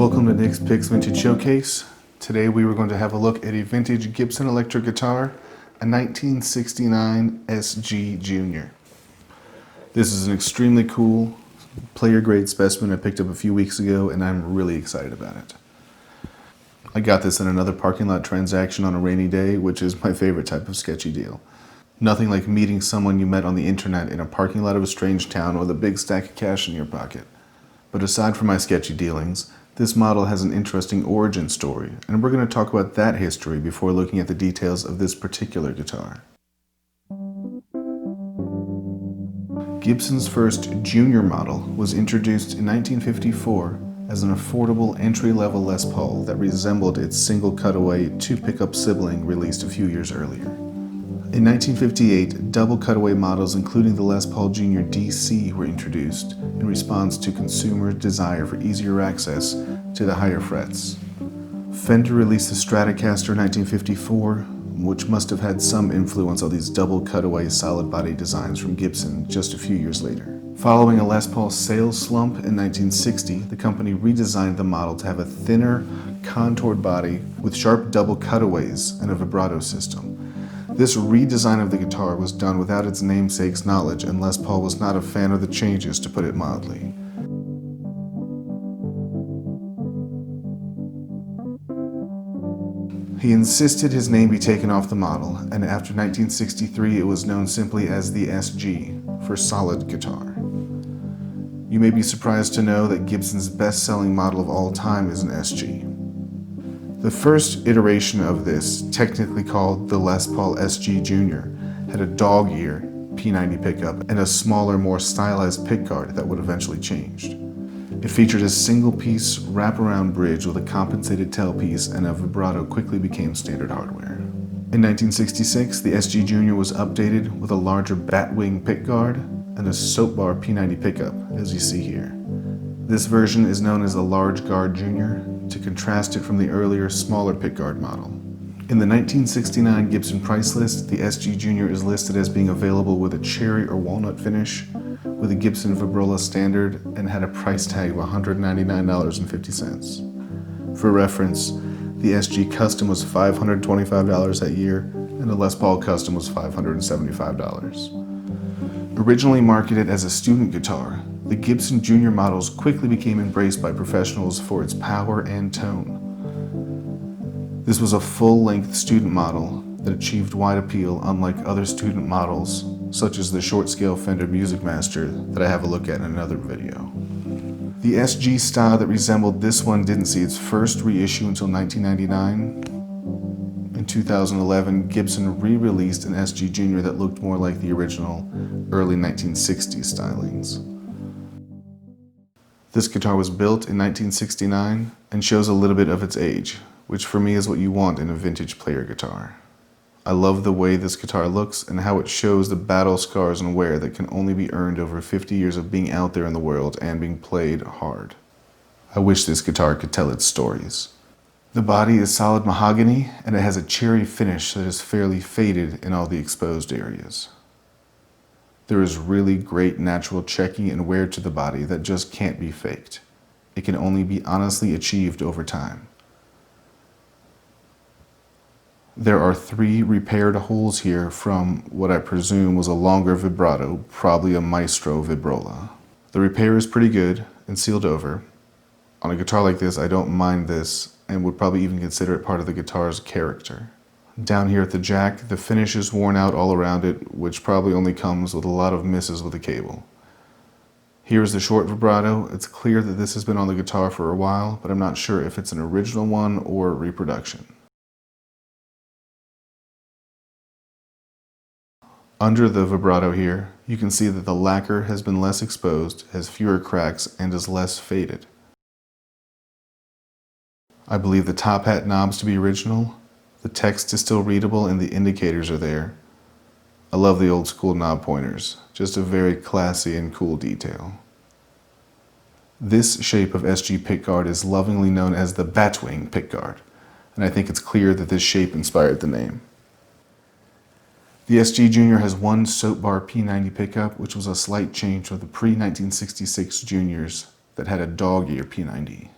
Welcome to Nick's Picks Vintage Showcase. Today we were going to have a look at a vintage Gibson electric guitar, a 1969 SG Junior. This is an extremely cool player grade specimen I picked up a few weeks ago and I'm really excited about it. I got this in another parking lot transaction on a rainy day, which is my favorite type of sketchy deal. Nothing like meeting someone you met on the internet in a parking lot of a strange town with a big stack of cash in your pocket. But aside from my sketchy dealings, this model has an interesting origin story, and we're going to talk about that history before looking at the details of this particular guitar. Gibson's first junior model was introduced in 1954 as an affordable entry-level Les Paul that resembled its single cutaway two-pickup sibling released a few years earlier. In 1958, double cutaway models including the Les Paul Junior DC were introduced in response to consumer desire for easier access to the higher frets. Fender released the Stratocaster in 1954, which must have had some influence on these double cutaway solid body designs from Gibson just a few years later. Following a Les Paul sales slump in 1960, the company redesigned the model to have a thinner, contoured body with sharp double cutaways and a vibrato system. This redesign of the guitar was done without its namesake's knowledge, and Les Paul was not a fan of the changes, to put it mildly. He insisted his name be taken off the model, and after 1963 it was known simply as the SG, for solid guitar. You may be surprised to know that Gibson's best-selling model of all time is an SG. The first iteration of this, technically called the Les Paul SG Junior, had a dog ear P90 pickup and a smaller, more stylized pickguard that would eventually change. It featured a single-piece wraparound bridge with a compensated tailpiece, and a vibrato quickly became standard hardware. In 1966, the SG Junior was updated with a larger batwing pickguard and a soap bar P90 pickup, as you see here. This version is known as the Large Guard Junior, to contrast it from the earlier, smaller pickguard model. In the 1969 Gibson price list, the SG Junior is listed as being available with a cherry or walnut finish, with a Gibson Vibrola standard, and had a price tag of $199.50. For reference, the SG Custom was $525 that year, and the Les Paul Custom was $575. Originally marketed as a student guitar, the Gibson Junior models quickly became embraced by professionals for its power and tone. This was a full-length student model that achieved wide appeal, unlike other student models, such as the short-scale Fender Music Master that I have a look at in another video. The SG style that resembled this one didn't see its first reissue until 1999. In 2011, Gibson re-released an SG Junior that looked more like the original early 1960s stylings. This guitar was built in 1969 and shows a little bit of its age, which for me is what you want in a vintage player guitar. I love the way this guitar looks and how it shows the battle scars and wear that can only be earned over 50 years of being out there in the world and being played hard. I wish this guitar could tell its stories. The body is solid mahogany and it has a cherry finish that is fairly faded in all the exposed areas. There is really great natural checking and wear to the body that just can't be faked. It can only be honestly achieved over time. There are 3 repaired holes here from what I presume was a longer vibrato, probably a Maestro Vibrola. The repair is pretty good and sealed over. On a guitar like this, I don't mind this and would probably even consider it part of the guitar's character. Down here at the jack, the finish is worn out all around it, which probably only comes with a lot of misses with the cable. Here's the short vibrato. It's clear that this has been on the guitar for a while, but I'm not sure if it's an original one or a reproduction. Under the vibrato here, you can see that the lacquer has been less exposed, has fewer cracks, and is less faded. I believe the top hat knobs to be original. The text is still readable and the indicators are there. I love the old school knob pointers, just a very classy and cool detail. This shape of SG pickguard is lovingly known as the batwing pickguard, and I think it's clear that this shape inspired the name. The SG Junior has one soap bar P90 pickup, which was a slight change from the pre-1966 Juniors that had a dog ear P90.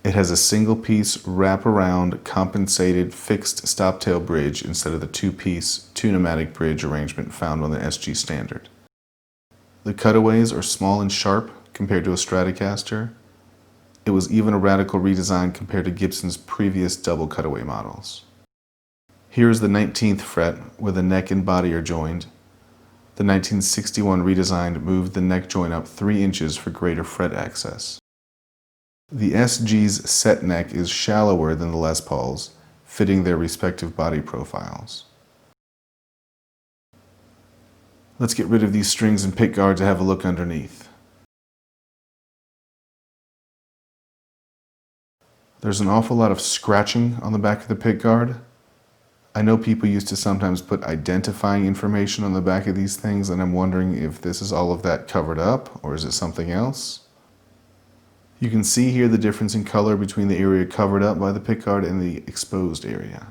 It has a single-piece wraparound compensated fixed stop-tail bridge instead of the two-piece two-pneumatic bridge arrangement found on the SG standard. The cutaways are small and sharp compared to a Stratocaster. It was even a radical redesign compared to Gibson's previous double cutaway models. Here is the 19th fret where the neck and body are joined. The 1961 redesign moved the neck joint up 3 inches for greater fret access. The SG's set neck is shallower than the Les Pauls, fitting their respective body profiles. Let's get rid of these strings and pickguard to have a look underneath. There's an awful lot of scratching on the back of the pickguard. I know people used to sometimes put identifying information on the back of these things, and I'm wondering if this is all of that covered up, or is it something else? You can see here the difference in color between the area covered up by the pickguard and the exposed area.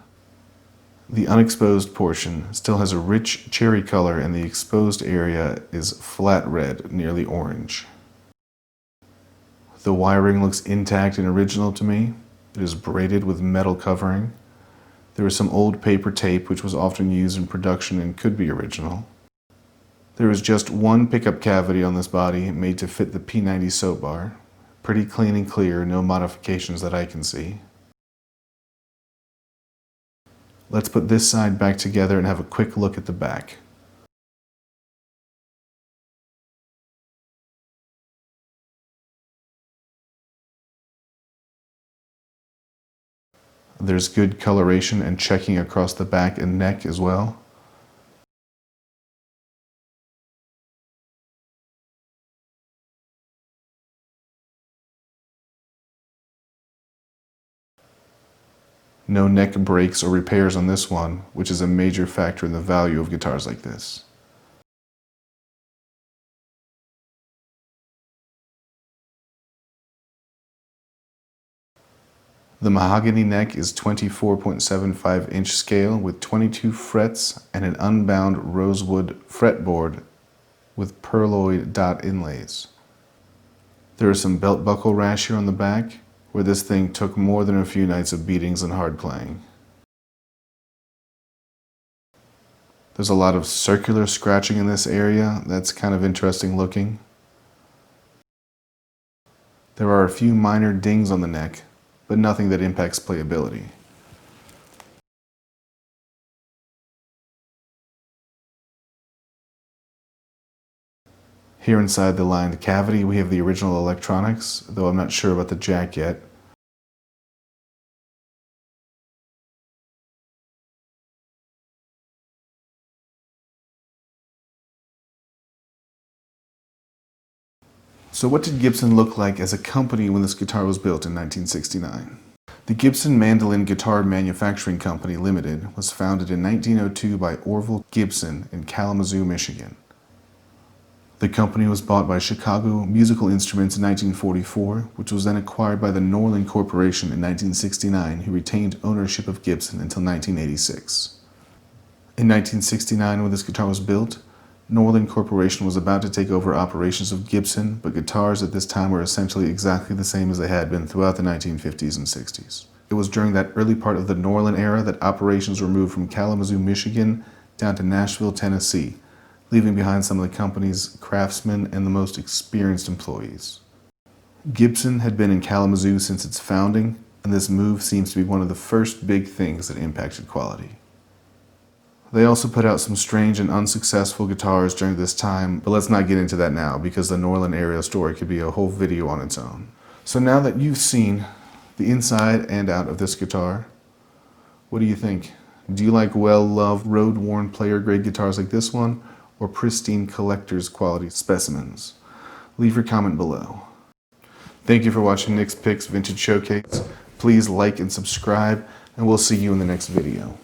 The unexposed portion still has a rich cherry color, and the exposed area is flat red, nearly orange. The wiring looks intact and original to me. It is braided with metal covering. There is some old paper tape which was often used in production and could be original. There is just one pickup cavity on this body made to fit the P90 soap bar. Pretty clean and clear, no modifications that I can see. Let's put this side back together and have a quick look at the back. There's good coloration and checking across the back and neck as well. No neck breaks or repairs on this one, which is a major factor in the value of guitars like this. The mahogany neck is 24.75-inch scale with 22 frets and an unbound rosewood fretboard with pearloid dot inlays. There is some belt buckle rash here on the back, where this thing took more than a few nights of beatings and hard playing. There's a lot of circular scratching in this area. That's kind of interesting looking. There are a few minor dings on the neck, but nothing that impacts playability. Here inside the lined cavity we have the original electronics, though I'm not sure about the jack yet. So what did Gibson look like as a company when this guitar was built in 1969? The Gibson Mandolin Guitar Manufacturing Company Limited was founded in 1902 by Orville Gibson in Kalamazoo, Michigan. The company was bought by Chicago Musical Instruments in 1944, which was then acquired by the Norlin Corporation in 1969, who retained ownership of Gibson until 1986. In 1969, when this guitar was built, Norlin Corporation was about to take over operations of Gibson, but guitars at this time were essentially exactly the same as they had been throughout the 1950s and 60s. It was during that early part of the Norlin era that operations were moved from Kalamazoo, Michigan, down to Nashville, Tennessee, leaving behind some of the company's craftsmen and the most experienced employees. Gibson had been in Kalamazoo since its founding, and this move seems to be one of the first big things that impacted quality. They also put out some strange and unsuccessful guitars during this time, but let's not get into that now because the Norlin area story could be a whole video on its own. So now that you've seen the inside and out of this guitar, what do you think? Do you like well-loved, road-worn player-grade guitars like this one, or pristine collector's quality specimens? Leave your comment below. Thank you for watching Nick's Picks Vintage Showcase. Please like and subscribe, and we'll see you in the next video.